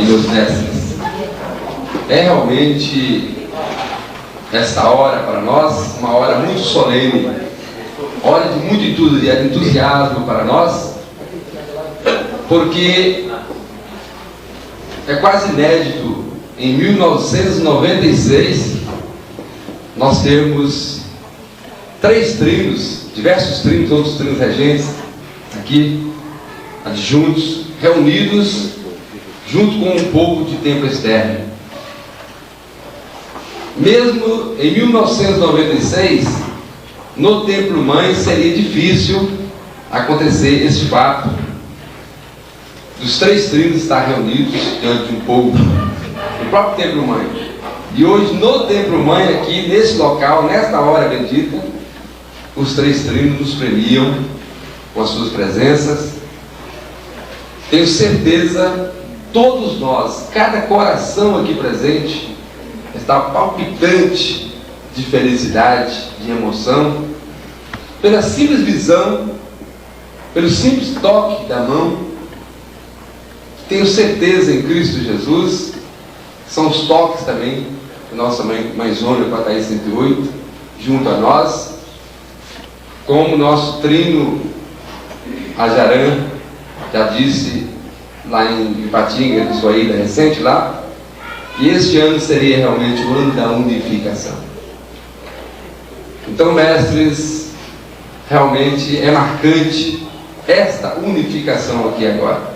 e meus mestres. É realmente esta hora para nós uma hora muito solene, hora de muito entusiasmo para nós, porque é quase inédito em 1996 nós temos 3 trinos, diversos trinos, outros trinos regentes aqui, adjuntos, reunidos junto com um povo de tempo externo. Mesmo em 1996, no Templo Mãe seria difícil acontecer esse fato dos 3 trinos estar reunidos diante de um povo, no próprio Templo Mãe. E hoje no Templo Mãe, aqui nesse local, nesta hora bendita, os 3 trinos nos premiam com as suas presenças. Tenho certeza, todos nós, cada coração aqui presente está palpitante de felicidade, de emoção, pela simples visão, pelo simples toque da mão. Tenho certeza em Cristo Jesus, são os toques também da nossa mãezona com a Thaís 108, junto a nós, como o nosso trino Ajarã já disse lá em Ipatinga, de sua ilha recente lá, que este ano seria realmente o ano da unificação. Então, mestres, realmente é marcante esta unificação aqui agora.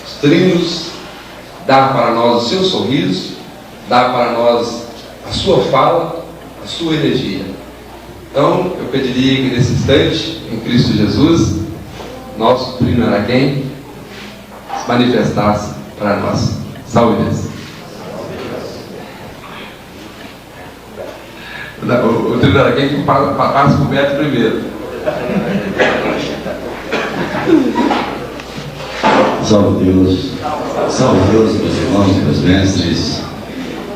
Os trinos dá para nós o seu sorriso, dá para nós a sua fala, a sua energia. Então, eu pediria que nesse instante, em Cristo Jesus, nosso trino Araquém se manifestasse para nós. Salve Deus. O trino Araquém que passa por Beto primeiro. Salve Deus, meus irmãos, meus mestres.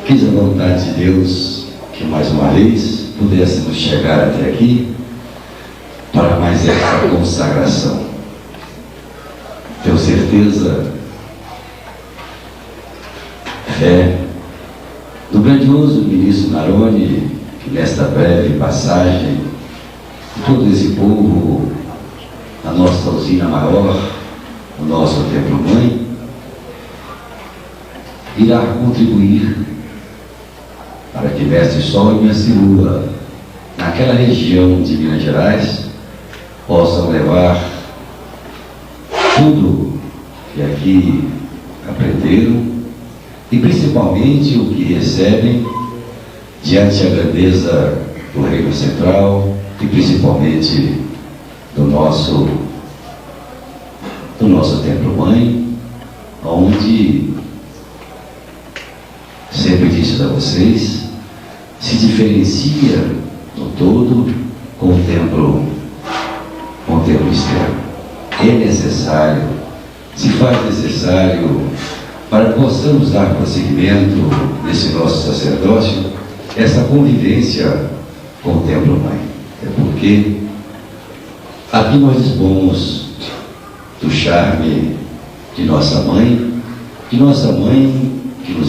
Quis a vontade de Deus que mais uma vez pudéssemos chegar até aqui para mais essa consagração. Tenho certeza, fé do grandioso ministro Naroni, que nesta breve passagem de todo esse povo, a nossa usina maior, o nosso Templo Mãe, irá contribuir para que Mestre Sol e Mestre Lua, naquela região de Minas Gerais, possam levar tudo que aqui aprenderam e principalmente o que recebem diante da grandeza do Reino Central e principalmente do nosso Templo Mãe, onde, sempre disse a vocês, se diferencia no todo com o templo externo. É necessário, se faz necessário, para que possamos dar prosseguimento nesse nosso sacerdócio, essa convivência com o Templo Mãe. É porque aqui nós dispomos do charme de nossa mãe que nos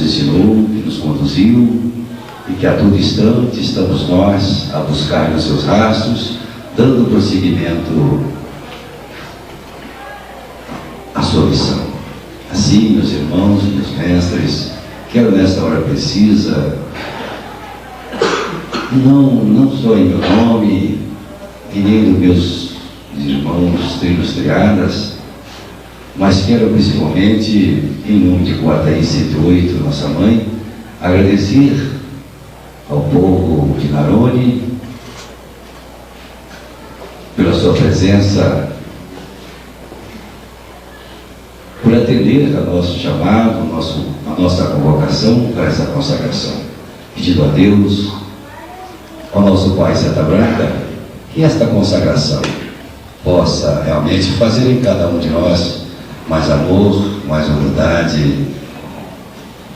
ensinou, que nos conduziu, e que a todo instante estamos nós a buscar nos seus rastros, dando prosseguimento à sua missão. Assim, meus irmãos, meus mestres, quero nesta hora precisa, não só em meu nome, e nem dos meus irmãos trinos triadas, mas quero principalmente, em nome de Coataí 108, nossa mãe, agradecer ao povo de Naroni pela sua presença, por atender ao nosso chamado, a nossa convocação para essa consagração. Pedindo a Deus, ao nosso Pai Santa Branca, que esta consagração possa realmente fazer em cada um de nós mais amor, mais humildade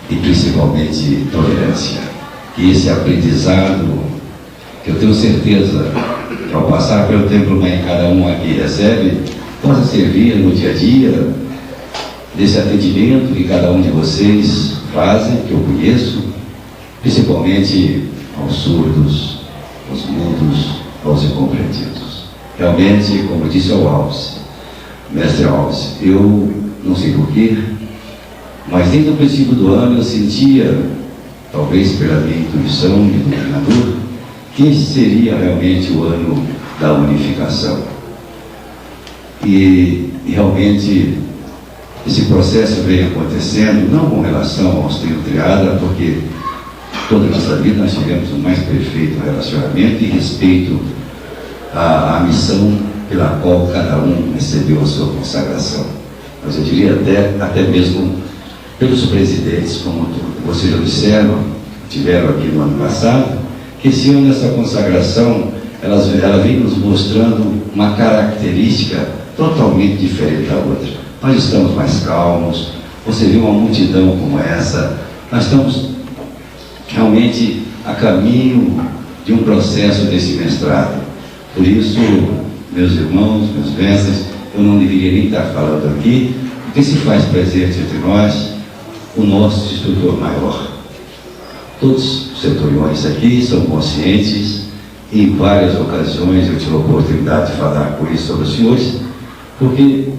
e principalmente tolerância. Que esse aprendizado, que eu tenho certeza que ao passar pelo Templo Mãe cada um aqui recebe, possa servir no dia a dia desse atendimento que cada um de vocês fazem, que eu conheço, principalmente aos surdos, aos mudos, aos incompreendidos. Realmente, como disse ao Alves, mestre Alves, eu não sei porquê, mas desde o princípio do ano eu sentia, talvez pela minha intuição de doutrinador, que esse seria realmente o ano da unificação. E realmente esse processo vem acontecendo, não com relação ao auxílio triada, porque toda a nossa vida nós tivemos o mais perfeito relacionamento e respeito à missão pela qual cada um recebeu a sua consagração. Mas eu diria até mesmo pelos presidentes, como vocês observam, tiveram aqui no ano passado, que esse ano essa consagração, ela vem nos mostrando uma característica totalmente diferente da outra. Nós estamos mais calmos, você vê uma multidão como essa, nós estamos realmente a caminho de um processo desse mestrado. Por isso, meus irmãos, meus mestres, eu não deveria nem estar falando aqui, porque se faz presente entre nós o nosso instrutor maior. Todos os centuriões aqui são conscientes, e em várias ocasiões eu tive a oportunidade de falar com isso sobre os senhores, porque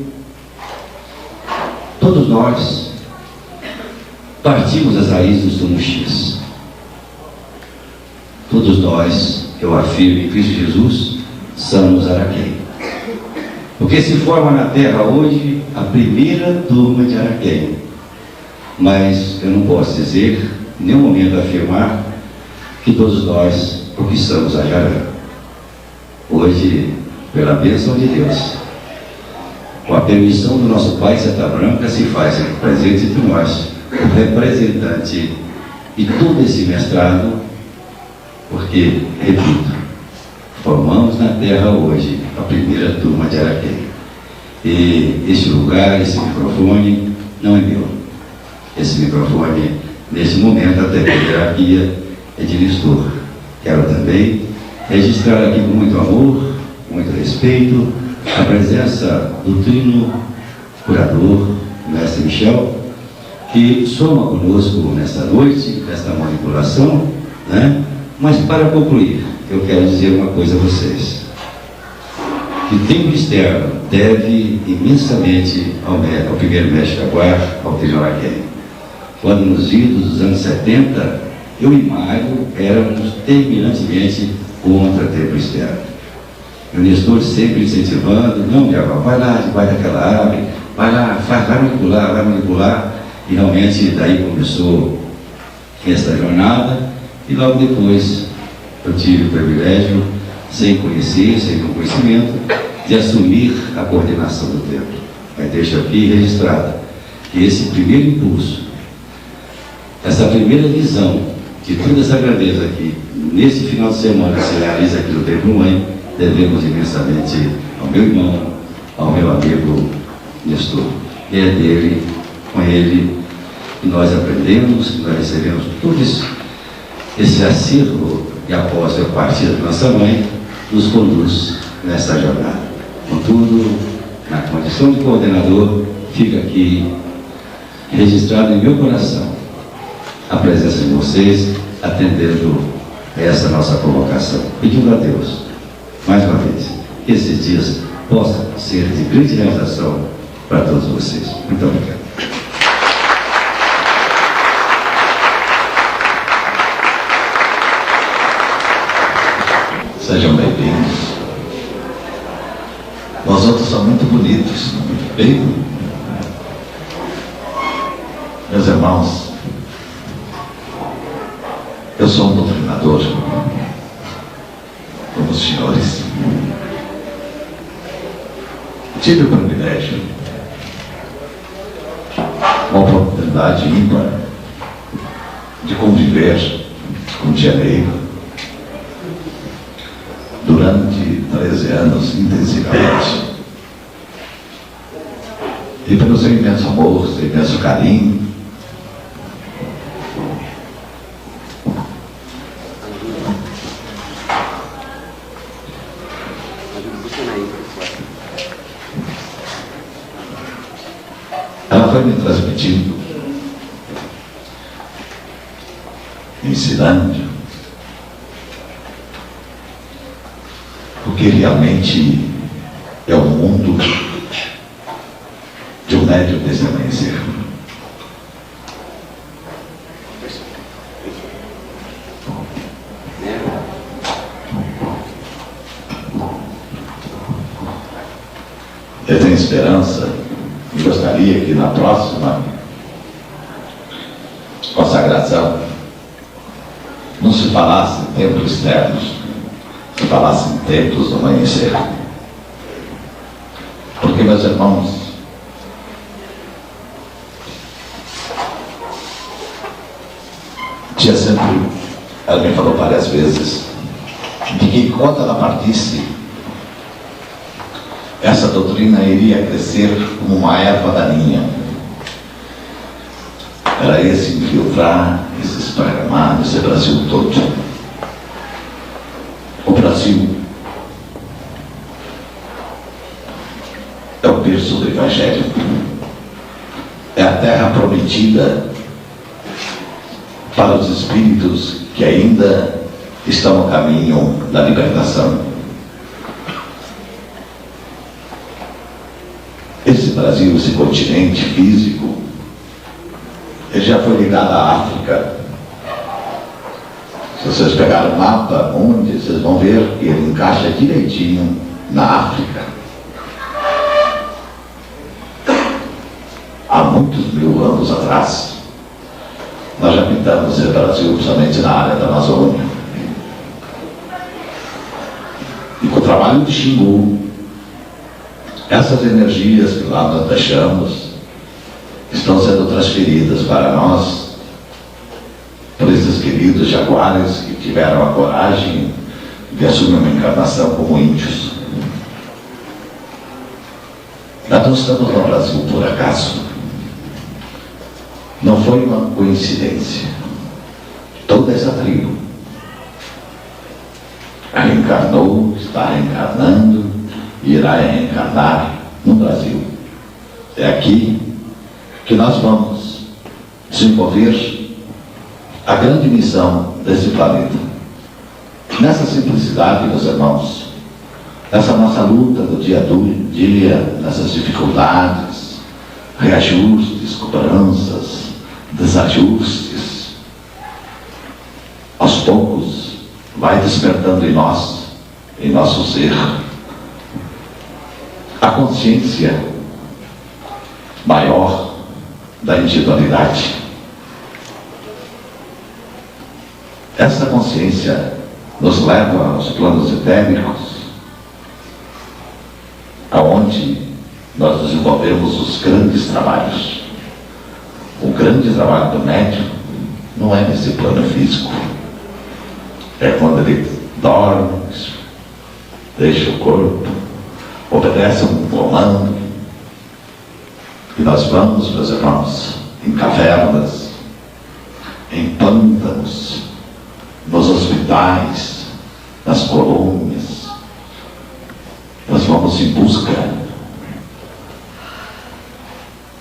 todos nós partimos das raízes do X. Todos nós, eu afirmo em Cristo Jesus, somos Araquém. Porque se forma na Terra hoje a primeira turma de Araquém. Mas eu não posso dizer, em nenhum momento afirmar, que todos nós professamos a Jarã. Hoje, pela bênção de Deus, com a permissão do nosso Pai Santa Branca, se faz presente entre nós, o representante de todo esse mestrado, porque, repito, formamos na Terra hoje a primeira turma de Araquém. E este lugar, esse microfone, não é meu. Esse microfone, nesse momento, até pela hierarquia, é de Nestor. Quero também registrar aqui com muito amor, muito respeito, a presença do trino curador, o mestre Michel, que soma conosco nesta noite, nesta manipulação, né? Mas para concluir, eu quero dizer uma coisa a vocês. Que o templo externo deve imensamente ao primeiro mestre da guarda, ao Trino Araquém. Quando nos idos dos anos 70, eu e Mário éramos terminantemente contra o templo externo. E o Nestor sempre incentivando, não, Diabo, vai lá debaixo daquela árvore, vai lá, vai manipular. E realmente daí começou esta jornada, e logo depois eu tive o privilégio, sem conhecer, sem ter conhecimento, de assumir a coordenação do templo. Mas deixo aqui registrado que esse primeiro impulso, essa primeira visão de toda essa grandeza aqui, nesse final de semana que se realiza aqui no Templo Mãe, devemos imensamente ao meu irmão, ao meu amigo Nestor. E é dele, com ele, que nós aprendemos, que nós recebemos tudo isso, esse acervo e após a partir da nossa mãe, nos conduz nessa jornada. Contudo, na condição de coordenador, fica aqui registrado em meu coração a presença de vocês, atendendo essa nossa convocação, pedindo a Deus, mais uma vez, que esses dias possam ser de grande realização para todos vocês. Muito obrigado. Sejam bem-vindos. Nós outros somos muito bonitos, bem. Meus irmãos, eu sou um doutrinador, como os senhores. Tive o privilégio, uma oportunidade ímpar de conviver com o Tia Neiva durante 13 anos intensivamente, e pelo seu imenso amor, seu imenso carinho. Ela foi me refletindo, ensinando o que realmente é o mundo de um médium desse amanhecer. Eu tenho esperança e gostaria que na próxima consagração não se falasse em templos externos, se falasse em templos do amanhecer. Porque, meus irmãos, tia sempre, ela me falou várias vezes, de que enquanto ela partisse, essa doutrina iria crescer como uma erva daninha. Ela ia se infiltrar e se esparramar nesse Brasil todo. O Brasil é o berço do Evangelho. É a terra prometida para os espíritos que ainda estão no caminho da libertação. Esse Brasil, esse continente físico, ele já foi ligado à África. Se vocês pegarem o mapa onde, vocês vão ver que ele encaixa direitinho na África. Há muitos mil anos atrás, nós já pintamos esse Brasil principalmente na área da Amazônia. E com o trabalho de Xingu, essas energias que lá nós deixamos estão sendo transferidas para nós, por esses queridos jaguares que tiveram a coragem de assumir uma encarnação como índios. Nós não estamos no Brasil por acaso. Não foi uma coincidência. Toda essa tribo reencarnou, está reencarnando, irá reencarnar no Brasil. É aqui que nós vamos desenvolver a grande missão desse planeta. Nessa simplicidade, meus irmãos, essa nossa luta do dia a dia, nessas dificuldades, reajustes, cobranças, desajustes, aos poucos vai despertando em nós, em nosso ser, a consciência maior da individualidade. Essa consciência nos leva aos planos etéricos, aonde nós desenvolvemos os grandes trabalhos. O grande trabalho do médium não é nesse plano físico. É quando ele dorme, deixa o corpo, obedece a um comando. E nós vamos, meus irmãos, em cavernas, em pântanos, nos hospitais, nas colônias. Nós vamos em busca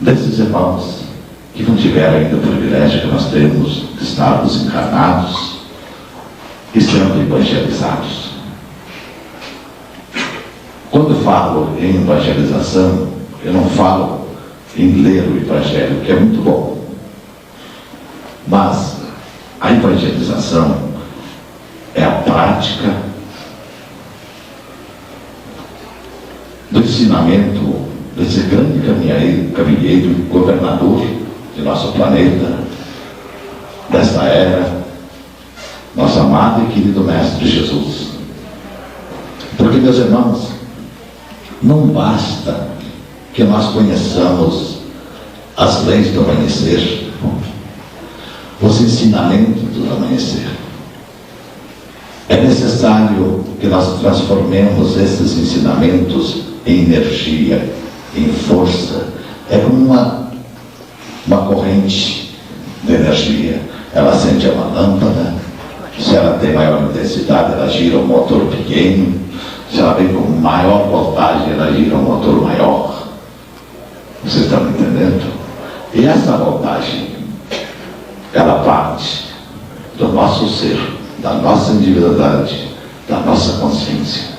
desses irmãos que não tiveram ainda o privilégio que nós temos de estarmos encarnados e sendo evangelizados. Quando falo em evangelização, eu não falo em ler o Evangelho, que é muito bom. Mas a evangelização é a prática do ensinamento desse grande caminheiro, governador de nosso planeta, desta era, nosso amado e querido Mestre Jesus. Porque, meus irmãos, não basta que nós conheçamos as leis do amanhecer, os ensinamentos do amanhecer. É necessário que nós transformemos esses ensinamentos em energia, em força. É como uma corrente de energia. Ela acende uma lâmpada, se ela tem maior intensidade, ela gira um motor pequeno, se ela vem com maior voltagem, ela gira um motor maior. Vocês estão entendendo? E essa voltagem, ela parte do nosso ser, da nossa individualidade, da nossa consciência.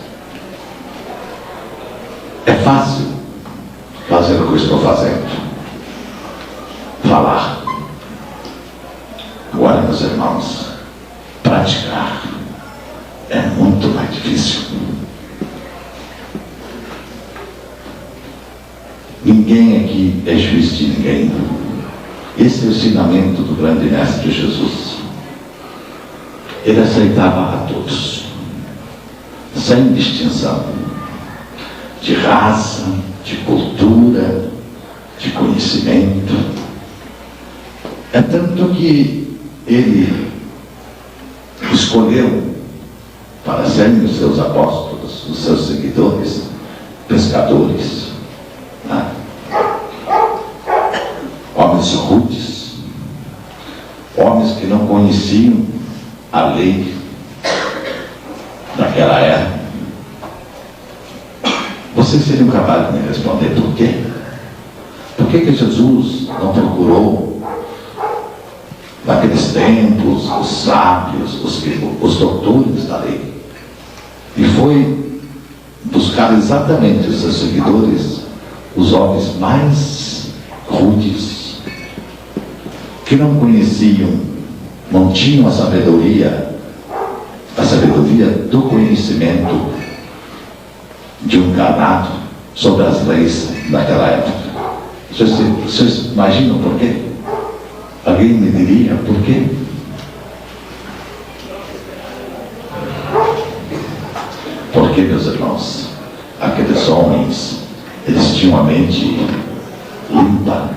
É fácil fazer o que eu estou fazendo, falar. Agora, meus irmãos, praticar é muito mais difícil. Ninguém aqui é juiz de ninguém. Esse é o ensinamento do grande mestre Jesus. Ele aceitava a todos, sem distinção de raça, de cultura, de conhecimento. É tanto que ele escolheu para serem os seus apóstolos, os seus seguidores, pescadores, né? Homens rudes, homens que não conheciam a lei daquela era. Vocês seriam capazes de me responder por quê? Por que Jesus não procurou, naqueles tempos, os sábios, os doutores da lei, e foi buscar exatamente os seus seguidores, os homens mais rudes, que não conheciam, não tinham a sabedoria do conhecimento de um ganado sobre as leis daquela época. Vocês imaginam por quê? Alguém me diria por quê? Porque, meus irmãos, aqueles homens, eles tinham a mente limpa,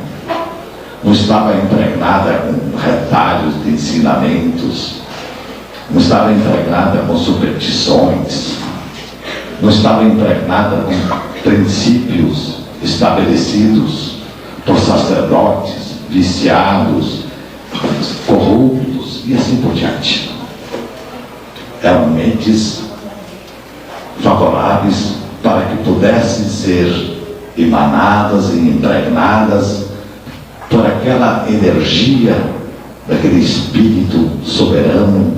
não estava impregnada com retalhos de ensinamentos, não estava impregnada com superstições, não estava impregnada com princípios estabelecidos por sacerdotes, viciados, corruptos e assim por diante. Eram mentes favoráveis para que pudessem ser emanadas e impregnadas por aquela energia daquele Espírito soberano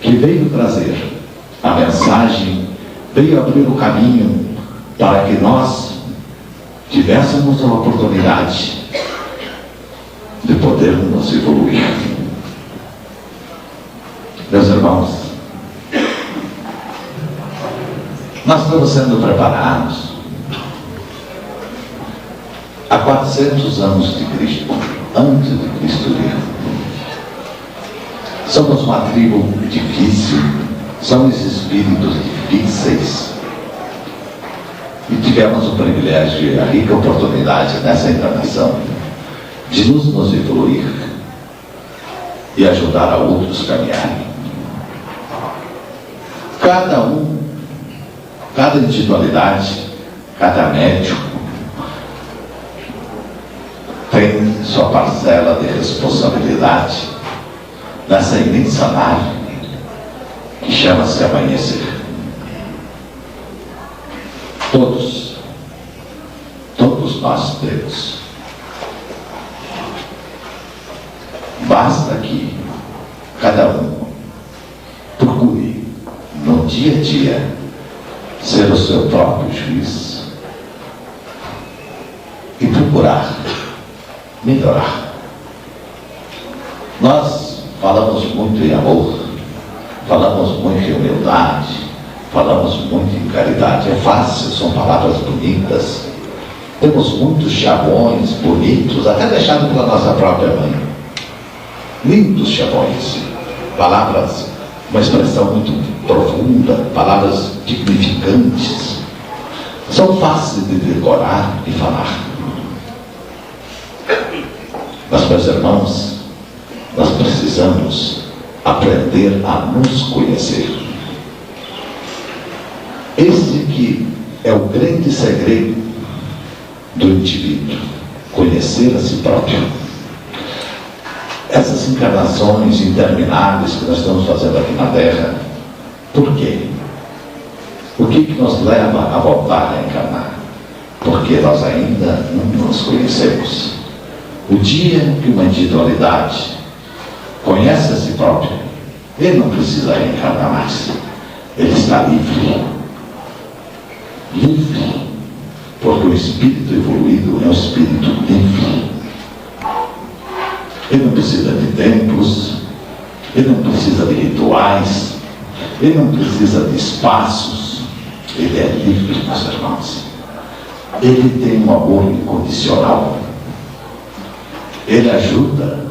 que veio trazer a mensagem, veio abrir o caminho para que nós tivéssemos a oportunidade de podermos evoluir. Meus irmãos, nós estamos sendo preparados há 400 anos de Cristo, antes de Cristo vir. Somos uma tribo difícil, somos espíritos difíceis, e tivemos o privilégio e a rica oportunidade nessa encarnação de nos evoluir e ajudar a outros a caminharem. Cada individualidade, cada médium tem sua parcela de responsabilidade nessa imensa nave que chama-se amanhecer. Todos nós temos. Basta que cada um procure no dia a dia ser o seu próprio juiz e procurar melhorar. Nós falamos muito em amor, falamos muito em humildade, falamos muito em caridade. É fácil, são palavras bonitas. Temos muitos chavões bonitos, até deixados pela nossa própria mãe. Lindos chavões, palavras, uma expressão muito profunda, palavras dignificantes. São fáceis de decorar e falar. Mas, meus irmãos, nós precisamos aprender a nos conhecer. Esse que é o grande segredo do indivíduo, conhecer a si próprio. Essas encarnações intermináveis que nós estamos fazendo aqui na Terra, por quê? O que nos leva a voltar a encarnar? Porque nós ainda não nos conhecemos. O dia que uma individualidade conhece a si própria, ele não precisa reencarnar mais. Ele está livre. Livre. Porque o espírito evoluído é um espírito livre. Ele não precisa de templos, ele não precisa de rituais, ele não precisa de espaços. Ele é livre, meus irmãos. Ele tem um amor incondicional. Ele ajuda,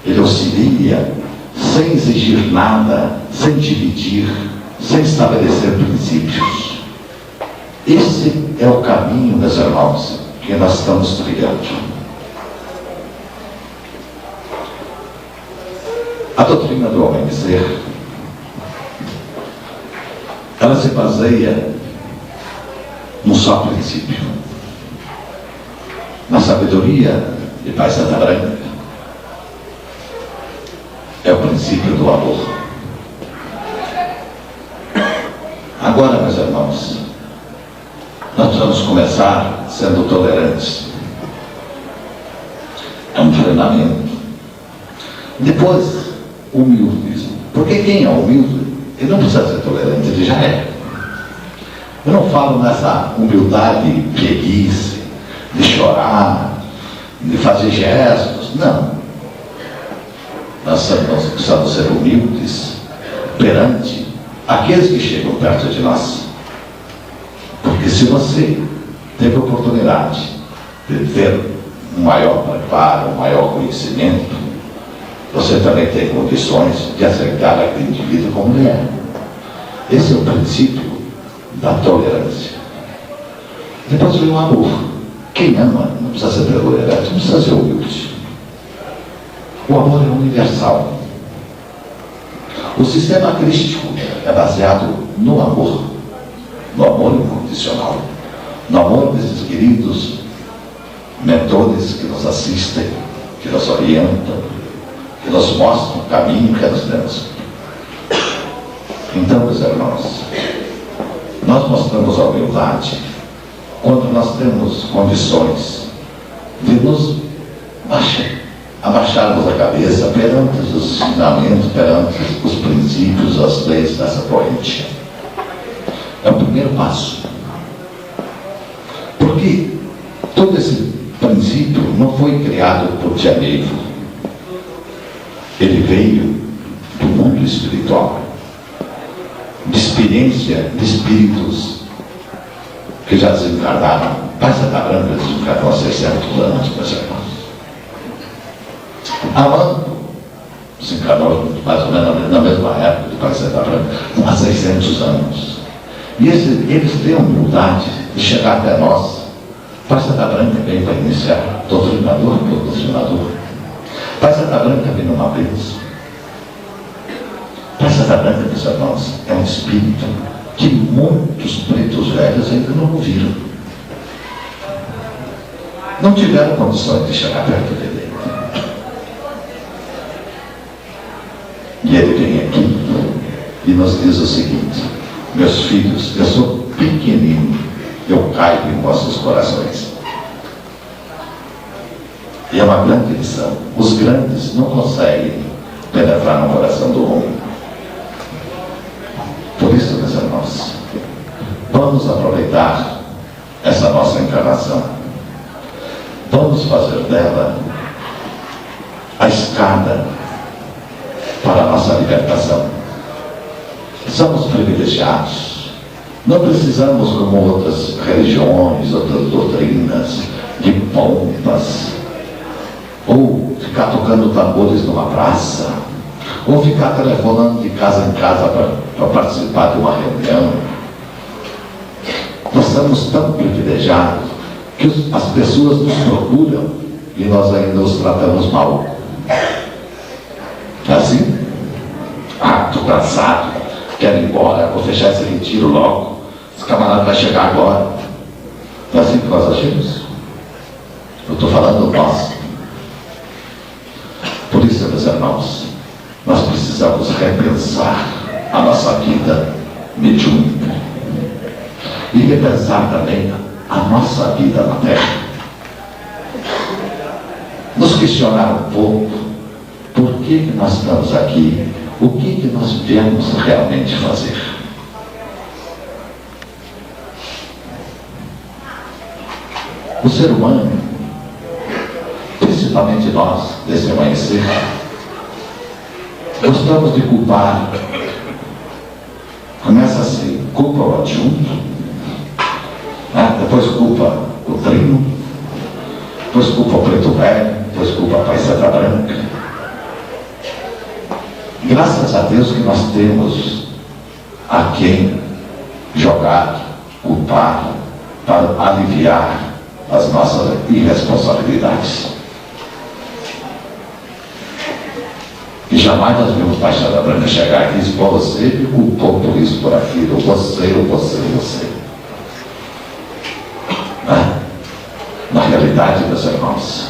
ele auxilia, sem exigir nada, sem dividir, sem estabelecer princípios. Esse é o caminho, meus irmãos, que nós estamos trilhando. A doutrina do homem ser, ela se baseia num só princípio. Na sabedoria de Pai Santa Branca, é o princípio do amor. Agora, meus irmãos, nós vamos começar sendo tolerantes. É um treinamento. Depois, humildes. Porque quem é humilde, ele não precisa ser tolerante, ele já é. Eu não falo nessa humildade preguiça, de chorar, de fazer gestos, não. Nós precisamos ser humildes perante aqueles que chegam perto de nós. Porque se você teve a oportunidade de ter um maior preparo, um maior conhecimento, você também tem condições de aceitar aquele indivíduo como ele é. Esse é o princípio da tolerância. Depois vem o amor. Quem ama não precisa ser tolerante, não precisa ser humilde. O amor é universal. O sistema crístico é baseado no amor incondicional, no amor desses queridos mentores que nos assistem, que nos orientam, que nos mostram o caminho que nós temos. Então, meus irmãos, nós mostramos a humildade quando nós temos condições de nos abaixarmos a cabeça perante os ensinamentos, perante os princípios, as leis dessa corrente. É o primeiro passo. Porque todo esse princípio não foi criado por Tiago. Ele veio do mundo espiritual, de experiência de espíritos que já desencarnaram. Pai Santa Branca desencarnou há 600 anos, meus irmãos. Amando desencarnou mais ou menos na mesma época do Pai Santa Branca, há 600 anos. E eles têm a humildade de chegar até nós. Pai Santa Branca veio para iniciar, doutrinador por doutrinador. Pai Santa Branca veio numa vez. Pai Santa Branca, meus irmãos, é um espírito que muitos pretos velhos ainda não ouviram. Não tiveram condições de chegar perto dele. E ele vem aqui e nos diz o seguinte: meus filhos, eu sou pequenino, eu caibo em vossos corações. E é uma grande lição. Os grandes não conseguem penetrar no coração do homem. Por isso, meus irmãos, vamos aproveitar essa nossa encarnação. Vamos fazer dela a escada para a nossa libertação. Somos privilegiados. Não precisamos, como outras religiões, outras doutrinas, de pompas, ou ficar tocando tambores numa praça, ou ficar telefonando de casa em casa para participar de uma reunião. Nós somos tão privilegiados que as pessoas nos procuram e nós ainda os tratamos mal. É assim? Estou cansado, quero ir embora, vou fechar esse retiro logo, esse camarada vai chegar agora. Não é assim que nós agimos? Eu estou falando nós. Por isso, meus irmãos, nós precisamos repensar a nossa vida mediúnica e repensar também a nossa vida na Terra. Nos questionar um pouco por que nós estamos aqui, o que nós viemos realmente fazer. O ser humano, principalmente nós, desse amanhecer, gostamos de culpar. Começa assim, culpa o adjunto, depois culpa o trino, depois culpa o preto velho, depois culpa a paiseta branca. Graças a Deus que nós temos a quem jogar, culpar, para aliviar as nossas irresponsabilidades. E jamais nós vimos paiseta branca chegar aqui e dizer: você me culpou por isso, por aquilo, você. Na realidade, meus irmãos,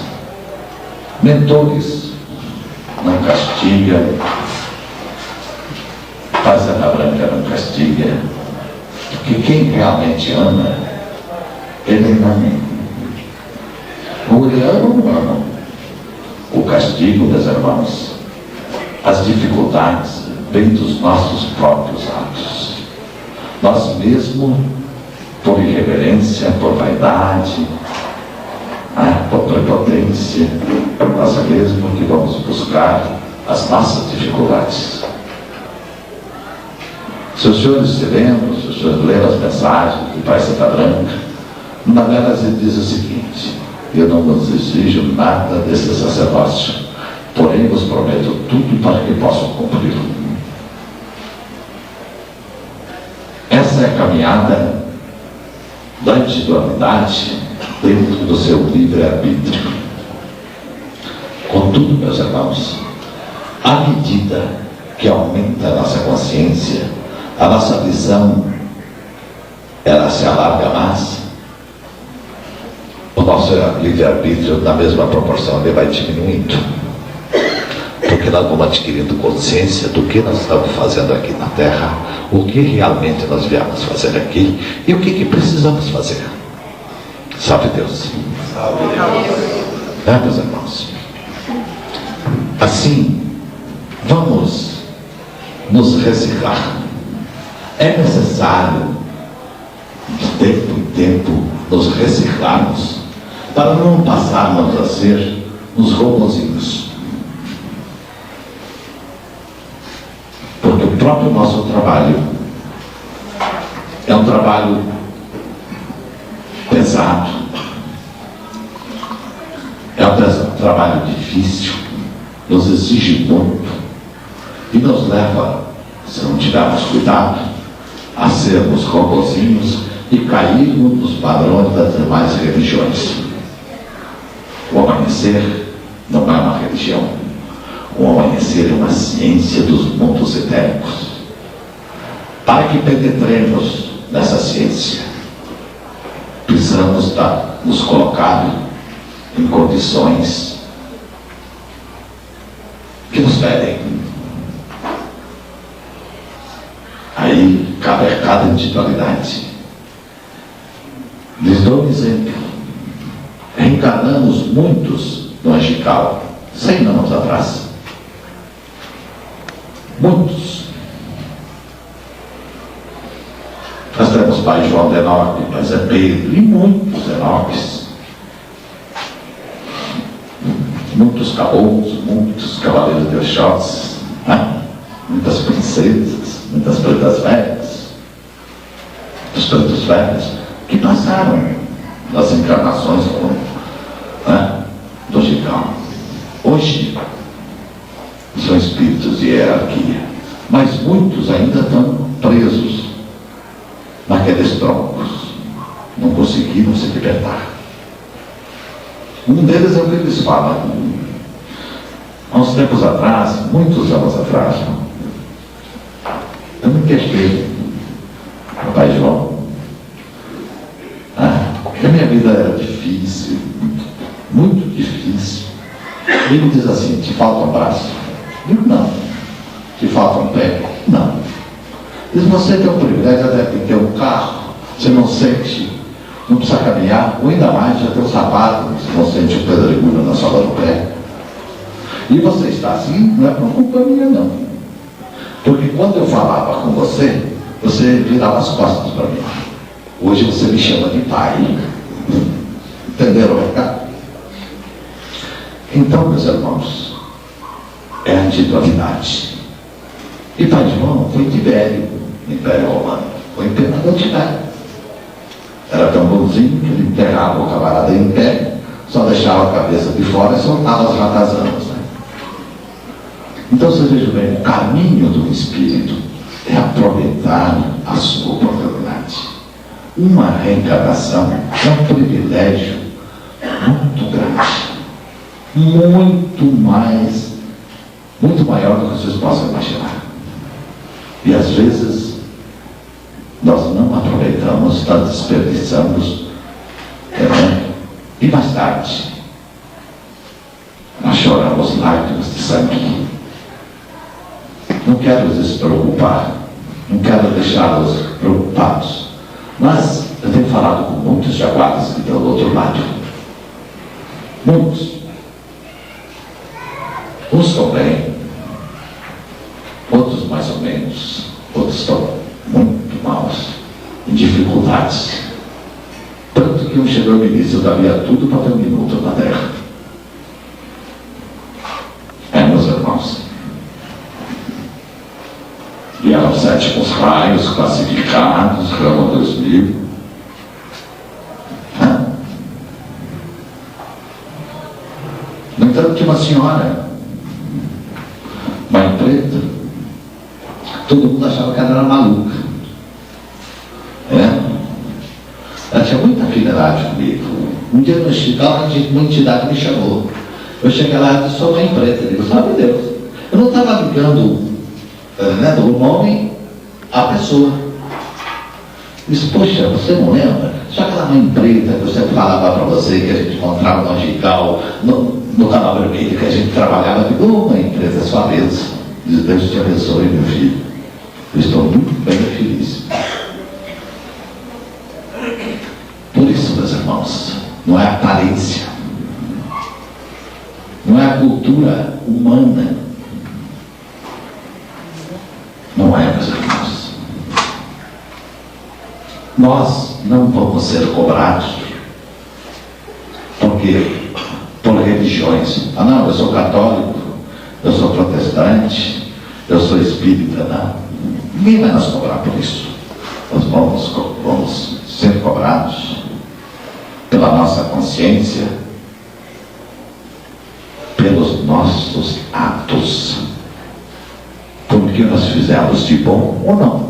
mentores não castigam, paiseta branca não castiga, porque quem realmente ama, ele não. Ou ele ama ou não ama. O castigo, meus irmãos, as dificuldades vêm dos nossos próprios atos. Nós mesmos, por irreverência, por vaidade, por prepotência, nós mesmos que vamos buscar as nossas dificuldades. Se os senhores se lembram, se os senhores leram as mensagens do paiseta branca, uma delas ele diz o seguinte: eu não vos exijo nada desse sacerdócio, porém vos prometo tudo para que possam cumpri-lo. Essa é a caminhada da individualidade dentro do seu livre-arbítrio. Contudo, meus irmãos, à medida que aumenta a nossa consciência, a nossa visão, ela se alarga mais, o nosso livre-arbítrio, na mesma proporção, ele vai diminuindo. Porque nós vamos adquirindo consciência do que nós estamos fazendo aqui na Terra, o que realmente nós viemos fazer aqui e o que precisamos fazer. Salve Deus. Salve Deus. Meus irmãos? Assim, vamos nos reciclar. É necessário, de tempo em tempo, nos reciclarmos, para não passarmos a ser uns robozinhos. Porque o próprio nosso trabalho é um trabalho pesado, é um trabalho difícil, nos exige muito e nos leva, se não tivermos cuidado, a sermos robozinhos e cairmos nos padrões das demais religiões. O amanhecer não é uma religião. O amanhecer é uma ciência dos mundos etéricos. Para que penetremos nessa ciência, precisamos nos colocar em condições que nos pedem. Aí cabe a cada individualidade. Lhes dou um exemplo. Reencarnamos muitos no Angical, 100 anos atrás. Muitos. Nós temos pai João de Enoque, pai Zé Pedro e muitos Enoques. Muitos caboclos, muitos cavaleiros de Oxóssi, muitas princesas, muitas pretas velhas, os pretos velhos que passaram das encarnações do Angical. Hoje são espíritos de hierarquia, mas muitos ainda estão presos naqueles troncos, não conseguiram se libertar. Um deles é o que eles falam. Há uns tempos atrás, muitos anos atrás, eu me queixei, papai João, que a minha vida era difícil, muito difícil. Ele me diz assim: te falta um braço? Eu digo: não. Te falta um pé? Não. Diz: você tem o privilégio até de ter um carro, você não sente, não precisa caminhar, ou ainda mais, já tem um sapato, você não sente o pedregulho na sola do pé. E você está assim, não é por culpa minha, não. Porque quando eu falava com você, você virava as costas para mim. Hoje você me chama de pai. Entenderam o recado? Então, meus irmãos, é a antiguidade. E pai João foi Tibério, Império Romano. Foi imperador Tibério. Era tão bonzinho que ele enterrava o camarada em pé, só deixava a cabeça de fora e soltava as ratazanas. Né? Então vocês vejam bem, o caminho do Espírito é aproveitar a sua oportunidade. Uma reencarnação é um privilégio muito grande. Muito maior do que vocês possam imaginar. E às vezes nós não aproveitamos, nós desperdiçamos, e mais tarde nós choramos lágrimas de sangue. Não quero os despreocupar, não quero deixá-los preocupados, mas eu tenho falado com muitos jaguares que estão do outro lado. Muitos. Uns estão bem, outros mais ou menos, outros estão muito maus, em dificuldades. Tanto que um chegou e me disse: eu daria tudo para ter um minuto na terra. Meus irmãos. Vieram 7 raios classificados, Rama 2000. No entanto, tinha uma senhora, mãe preta, todo mundo achava que ela era maluca. Ela tinha muita afinidade comigo. Um dia no hospital, uma entidade me chamou. Eu cheguei lá e disse: sou mãe preta. Eu digo: sabe Deus, eu não estava ligando do nome à pessoa. Eu disse: poxa, você não lembra? Só aquela mãe preta que eu sempre falava para você, que a gente encontrava no Angical, no Canal Vermelho, que a gente trabalhava. Eu digo: mãe preta, sua vez. Diz: Deus te abençoe, meu filho. Eu estou muito bem feliz. Por isso, meus irmãos, não é a aparência, não é a cultura humana, não é, meus irmãos. Nós não vamos ser cobrados por religiões. Ah, não, eu sou católico, eu sou protestante, eu sou espírita. Não, ninguém vai nos cobrar por isso. Nós vamos ser cobrados pela nossa consciência, pelos nossos atos, pelo que nós fizemos de bom ou não.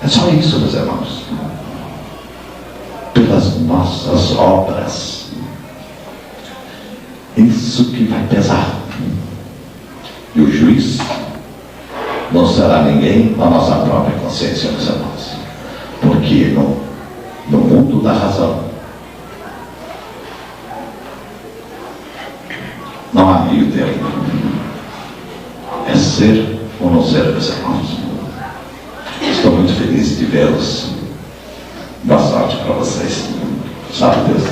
É só isso, meus irmãos. Pelas nossas obras. Isso que vai pesar. E o juiz não será ninguém a nossa própria consciência, meus irmãos. Porque no mundo da razão não há meio termo. É ser ou não ser, meus irmãos. Estou muito feliz de vê-los. Boa sorte para vocês. Sabe Deus.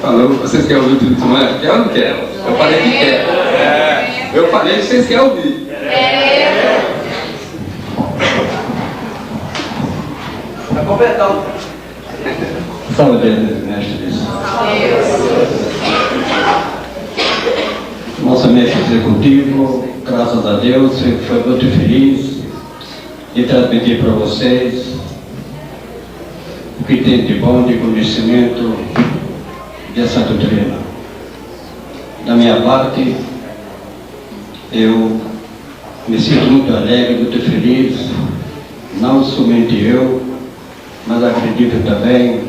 Falou: vocês querem ouvir o Espírito Santo? Quer ou não quer? Eu falei que quer. Eu falei que vocês querem ouvir. Vai completar o... Fala bem, mestres. Nosso mestre executivo, graças a Deus, foi muito feliz de transmitir para vocês o que tem de bom, de conhecimento dessa doutrina. Da minha parte, eu me sinto muito alegre, muito feliz, não somente eu, mas acredito também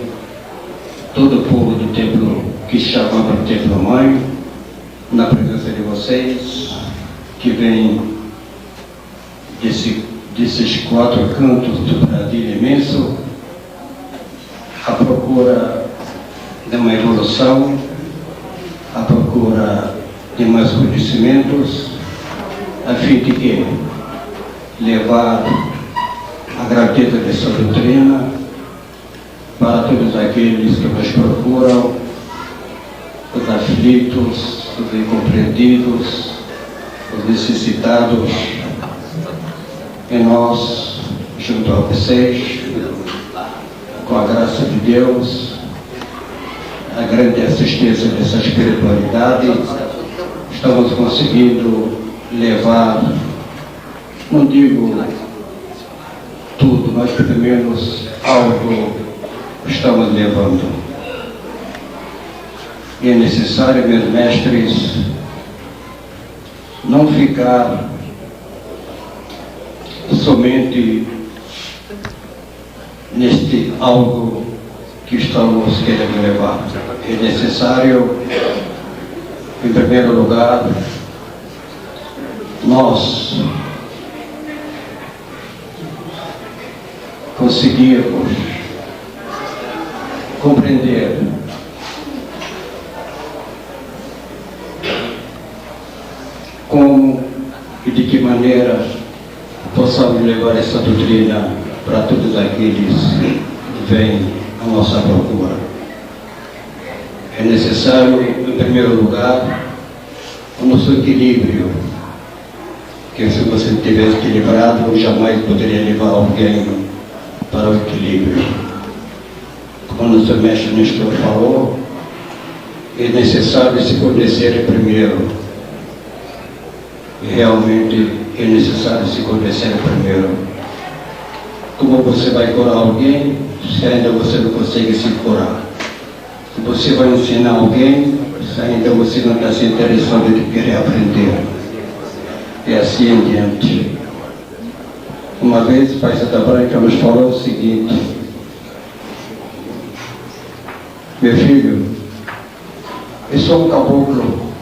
todo o povo do templo que chama para o templo mãe, na presença de vocês, que vem desses 4 cantos do Brasil imenso, à procura de uma evolução procura de mais conhecimentos, a fim de que levar a grandeza dessa doutrina para todos aqueles que nos procuram, os aflitos, os incompreendidos, os necessitados, e nós, junto a vocês, com a graça de Deus, a grande assistência dessa espiritualidade, estamos conseguindo levar, não digo tudo, mas pelo menos algo estamos levando. E é necessário, meus mestres, não ficar somente neste algo que estamos querendo levar. É necessário, em primeiro lugar, nós conseguirmos compreender como e de que maneira possamos levar essa doutrina para todos aqueles que vêm à nossa procura. É necessário, em primeiro lugar, o nosso equilíbrio, que se você estiver equilibrado, jamais poderia levar alguém para o equilíbrio. Como o nosso mestre Nestor falou, é necessário se conhecer primeiro. E realmente é necessário se conhecer primeiro. Como você vai curar alguém se ainda você não consegue se curar? Se você vai ensinar alguém se ainda você não está se interessando de querer aprender? E assim em diante. Uma vez o Pai Santa Branca nos falou o seguinte: meu filho, eu sou um caboclo,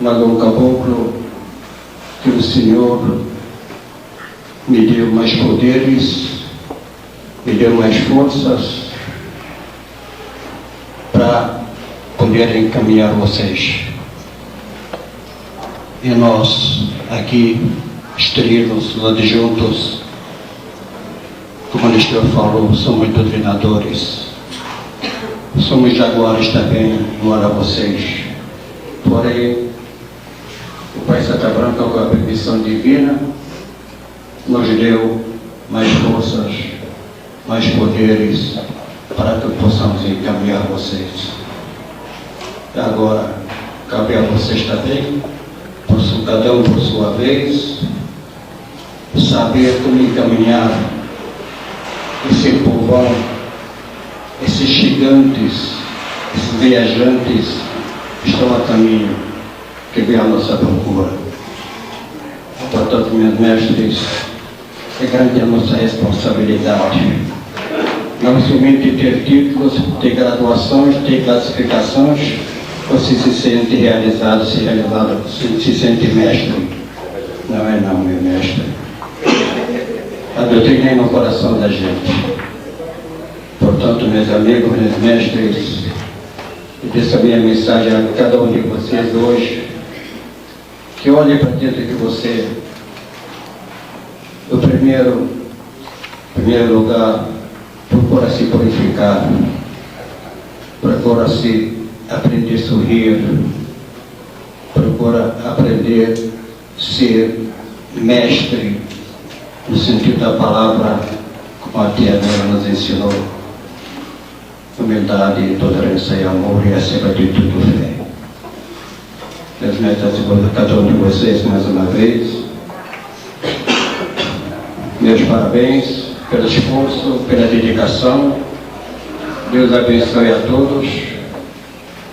mas um caboclo que o Senhor me deu mais poderes, me deu mais forças para poder encaminhar vocês. E nós aqui, estrilos, adjuntos, como o Nestor falou, somos doutrinadores, somos jaguares também, embora vocês. Porém, o Pai Santa Branca, com a permissão divina, nos deu mais forças, mais poderes, para que possamos encaminhar vocês. E agora, cabe a vocês também, cada um por sua vez, saber como encaminhar esse povão, esses gigantes, esses viajantes que estão a caminho, que vem à nossa procura. Portanto, meus mestres, é grande a nossa responsabilidade. Não somente ter títulos, ter graduações, ter classificações, você se sente realizado, se sente mestre. Não é não, meu mestre. A doutrina é no coração da gente. Portanto, meus amigos, meus mestres, eu deixo a minha mensagem a cada um de vocês hoje, que olhe para dentro de você. O primeiro lugar, procura se purificar, procura se aprender a sorrir, procura aprender a ser mestre, no sentido da palavra, como a tia dela nos ensinou: humildade, tolerância e amor, e acima de tudo fé. Deus me abençoe a cada um de vocês mais uma vez. Meus parabéns pelo esforço, pela dedicação. Deus abençoe a todos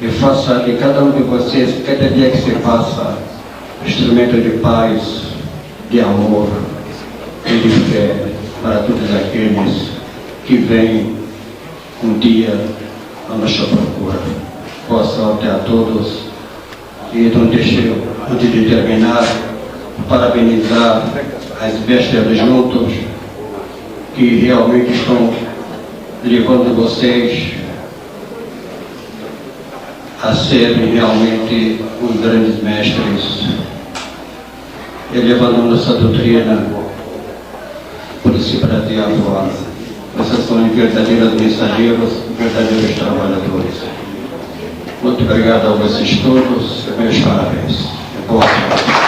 e faça de cada um de vocês, cada dia que se passa, instrumento de paz, de amor e de fé para todos aqueles que vêm um dia à nossa procura. Boa sorte a todos. E não deixe, antes de terminar, parabenizar as bestas juntos que realmente estão levando vocês a serem realmente uns grandes mestres, elevando nossa doutrina por esse prateado ano. Vocês são verdadeiros mensageiros, verdadeiros trabalhadores. Muito obrigado a vocês todos, meus parabéns. Boa sorte.